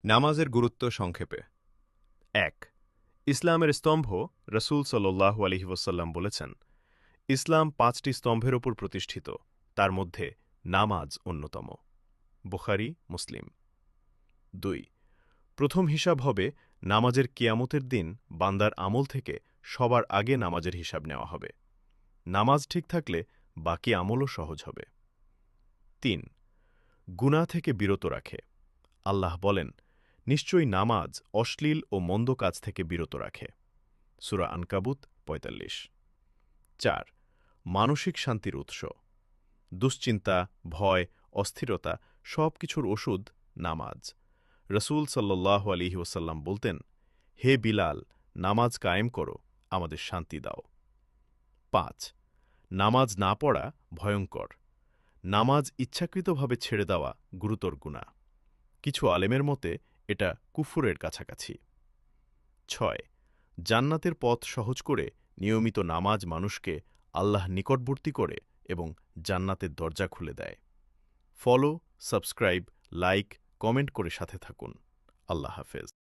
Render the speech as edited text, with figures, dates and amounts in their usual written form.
নামাজের গুরুত্ব সংক্ষেপে। ১. ইসলামের স্তম্ভ রাসূল সাল্লাল্লাহু আলাইহি ওয়াসাল্লাম বলেছেন, ইসলাম ৫টি স্তম্ভের উপর প্রতিষ্ঠিত, তার মধ্যে নামাজ অন্যতম। বুখারী, মুসলিম। ২. প্রথম হিসাব হবে নামাজের কিয়ামতের দিন বান্দার আমল থেকে সবার আগে নামাজের হিসাব নেওয়া হবে। নামাজ ঠিক থাকলে বাকি আমলও সহজ হবে। ৩. গুনাহ থেকে বিরত রাখে। আল্লাহ বলেন, নিশ্চয়ই নামাজ অশ্লীল ও মন্দ কাজ থেকে বিরত রাখে। সূরা আনকাবুত ৪৫। ৪. মানসিক শান্তির উৎস। দুশ্চিন্তা, ভয়, অস্থিরতা সবকিছুর ওষুধ নামাজ। রাসূল সাল্লাল্লাহু আলাইহি ওয়াসাল্লাম বলতেন, হে বিলাল, নামাজ কায়েম করো, আমাদের শান্তি দাও। ৫. নামাজ না পড়া ভয়ঙ্কর। নামাজ ইচ্ছাকৃতভাবে ছেড়ে দেওয়া গুরুতর গুনাহ। কিছু আলেমের মতে এটা কুফরের কাছাকাছি। ৬. জান্নাতের পথ সহজ করে নিয়মিত নামাজ মানুষকে আল্লাহ নিকটবর্তী করে এবং জান্নাতের দরজা খুলে দেয়। ফলো, সাবস্ক্রাইব, লাইক, কমেন্ট করে সাথে থাকুন। আল্লাহ হাফেজ।